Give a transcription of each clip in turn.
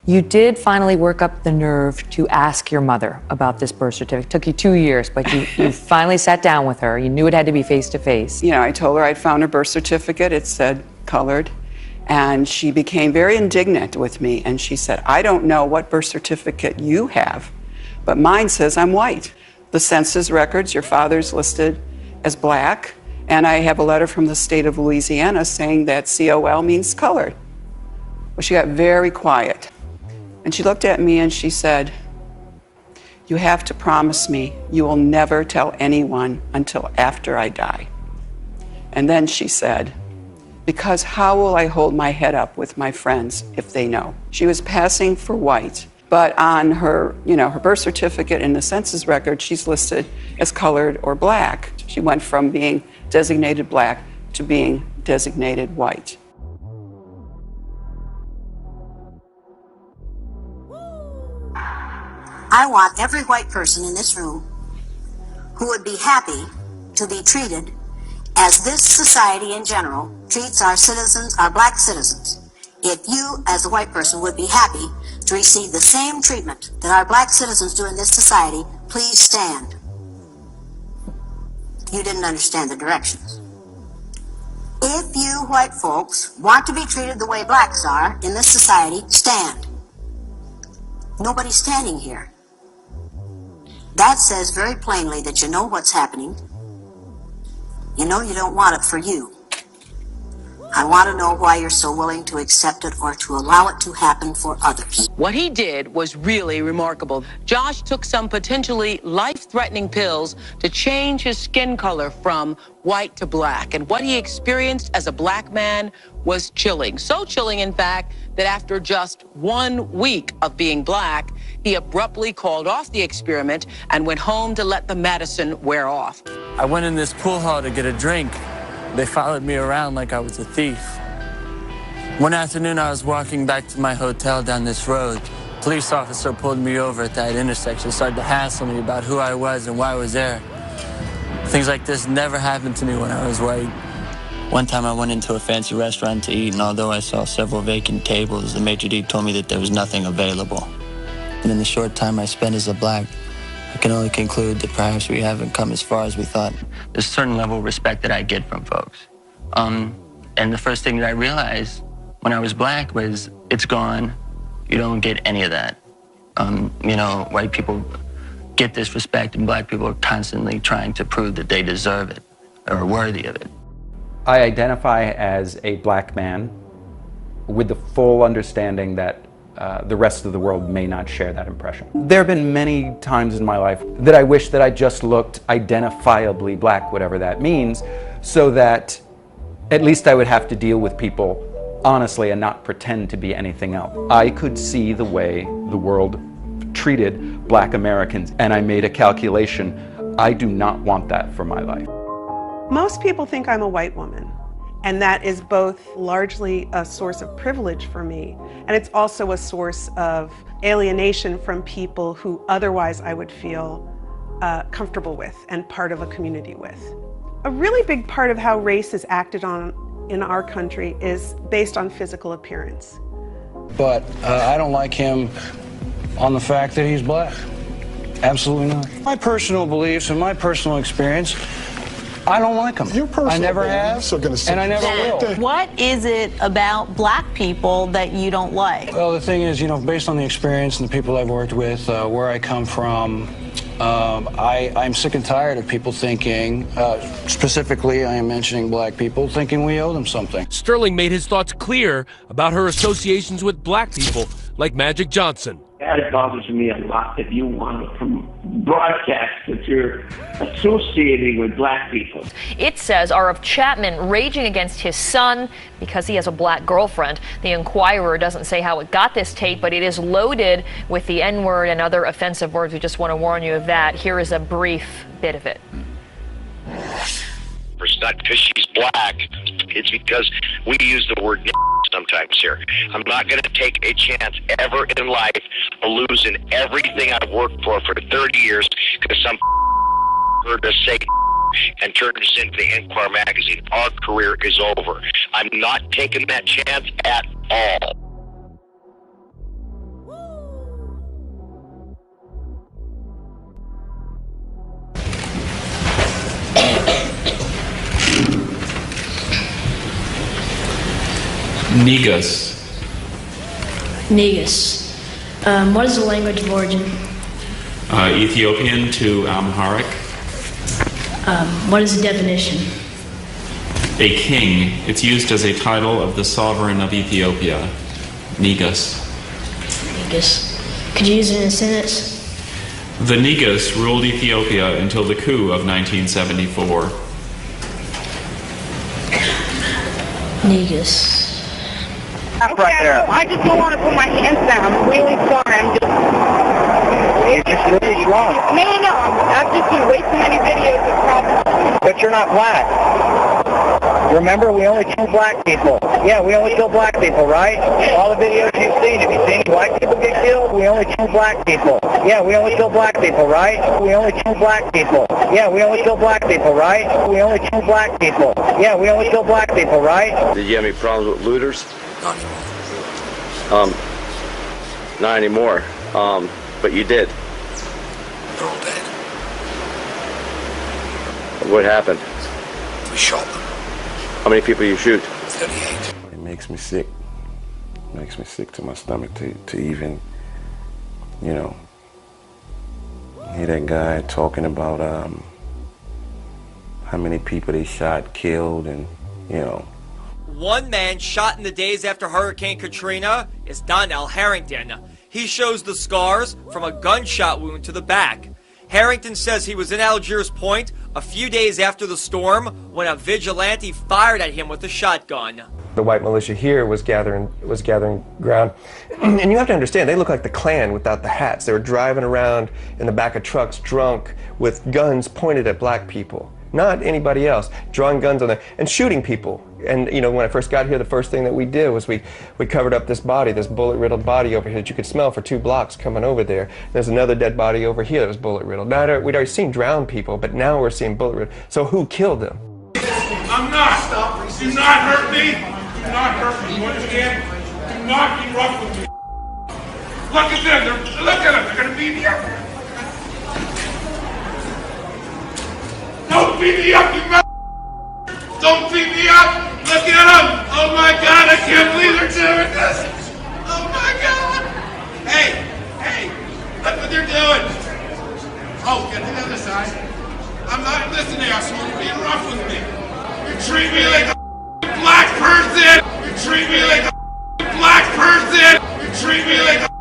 You did finally work up the nerve to ask your mother about this birth certificate. It took you 2 years, but you finally sat down with her. You knew it had to be face to face. You know, I told her I'd found her birth certificate. It said colored. And she became very indignant with me. And she said, I don't know what birth certificate you have, but mine says I'm white. The census records, your father's listed as black. And I have a letter from the state of Louisiana saying that COL means colored. Well, she got very quiet. And she looked at me and she said, you have to promise me you will never tell anyone until after I die. And then she said, because how will I hold my head up with my friends if they know? She was passing for white, but on her, her birth certificate and the census record, she's listed as colored or black. She went from being designated black to being designated white. I want every white person in this room who would be happy to be treated as this society in general treats our citizens, our black citizens. If you, as a white person, would be happy to receive the same treatment that our black citizens do in this society, please stand. You didn't understand the directions. If you white folks want to be treated the way blacks are in this society, stand. Nobody's standing here. That says very plainly that you know what's happening. You know you don't want it for you. I want to know why you're so willing to accept it or to allow it to happen for others. What he did was really remarkable. Josh took some potentially life-threatening pills to change his skin color from white to black. And what he experienced as a black man was chilling. So chilling, in fact, that after just 1 week of being black, he abruptly called off the experiment and went home to let the medicine wear off. I went in this pool hall to get a drink. They followed me around like I was a thief. One afternoon, I was walking back to my hotel down this road. A police officer pulled me over at that intersection, started to hassle me about who I was and why I was there. Things like this never happened to me when I was white. One time I went into a fancy restaurant to eat, and although I saw several vacant tables, the maitre d' told me that there was nothing available. And in the short time I spent as a black, I can only conclude that perhaps we haven't come as far as we thought. There's a certain level of respect that I get from folks. And the first thing that I realized when I was black was, it's gone. You don't get any of that. White people get this respect, and black people are constantly trying to prove that they deserve it or are worthy of it. I identify as a black man with the full understanding that the rest of the world may not share that impression. There have been many times in my life that I wish that I just looked identifiably black, whatever that means, so that at least I would have to deal with people honestly and not pretend to be anything else. I could see the way the world treated black Americans, and I made a calculation. I do not want that for my life. Most people think I'm a white woman, and that is both largely a source of privilege for me, and it's also a source of alienation from people who otherwise I would feel comfortable with and part of a community with. A really big part of how race is acted on in our country is based on physical appearance. But I don't like him on the fact that he's black. Absolutely not. My personal beliefs and my personal experience, I don't like him. I never have, and I never will. What is it about black people that you don't like? Well, the thing is, based on the experience and the people I've worked with, where I come from, I'm sick and tired of people thinking, specifically I am mentioning black people, thinking we owe them something. Sterling made his thoughts clear about her associations with black people like Magic Johnson. That bothers me a lot that you want to broadcast that you're associating with black people. It says R.F. Chapman raging against his son because he has a black girlfriend. The Inquirer doesn't say how it got this tape, but it is loaded with the N-word and other offensive words. We just want to warn you of that. Here is a brief bit of it. It's not because she's black. It's because we use the word sometimes here. I'm not going to take a chance ever in life of losing everything I've worked for 30 years because some heard us say and turned us into the Inquirer magazine. Our career is over. I'm not taking that chance at all. Negus. Negus. What is the language of origin? Ethiopian to Amharic. What is the definition? A king. It's used as a title of the sovereign of Ethiopia. Negus. Negus. Could you use it in a sentence? The Negus ruled Ethiopia until the coup of 1974. Negus. Right there. I just don't want to put my hands down. I'm really sorry. I'm just... You're just really wrong. No. I've just seen way too many videos of problems. But you're not black. Remember, we only kill black people. Yeah, we only kill black people, right? All the videos you've seen, have you seen white people get killed? We only kill black people. Yeah, we only kill black people, right? We only kill black people. Yeah, we only kill black people, right? We only kill black people. Yeah, we only kill black people, right? Did you have any problems with looters? Not anymore. Not anymore. But you did. They're all dead. What happened? We shot them. How many people you shoot? 38. It makes me sick. It makes me sick to my stomach to even, you know, hear that guy talking about how many people they shot, killed, and, you know. One man shot in the days after Hurricane Katrina is Donnell Harrington. He shows the scars from a gunshot wound to the back. Harrington says he was in Algiers Point a few days after the storm when a vigilante fired at him with a shotgun. The white militia here was gathering ground. And you have to understand, they look like the Klan without the hats. They were driving around in the back of trucks drunk with guns pointed at black people. Not anybody else, drawing guns on them and shooting people. And you know, when I first got here, the first thing that we did was we covered up this body, this bullet-riddled body over here that you could smell for 2 blocks coming over there. There's another dead body over here that was bullet-riddled. Now, we'd already seen drowned people, but now we're seeing bullet-riddled. So who killed them? I'm not. Do not hurt me. Do not hurt me. You understand? Do not be rough with me. Look at them. Look at them. They're going to beat me up. Don't beat me up, you mother. Don't beat me up. Look at them. Oh my God, I can't believe they're doing this. Oh my God. Hey, look what they're doing. Oh, get to the other side. I'm not listening, asshole. You're being rough with me. You treat me like a black person. You treat me like a black person. You treat me like a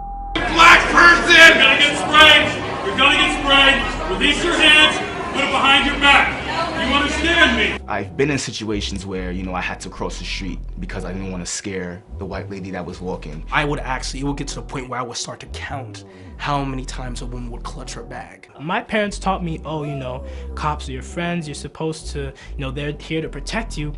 black person. You're gonna get sprayed. You're gonna get sprayed. Release your hands. Put it behind your back. You understand me? I've been in situations where, you know, I had to cross the street because I didn't want to scare the white lady that was walking. It would get to the point where I would start to count how many times a woman would clutch her bag. My parents taught me, oh, you know, cops are your friends, you're supposed to, you know, they're here to protect you.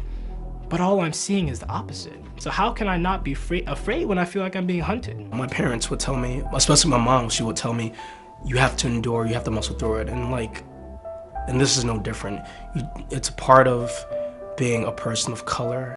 But all I'm seeing is the opposite. So how can I not be afraid when I feel like I'm being hunted? My parents would tell me, especially my mom, she would tell me, you have to endure, you have to muscle through it. And this is no different. It's a part of being a person of color.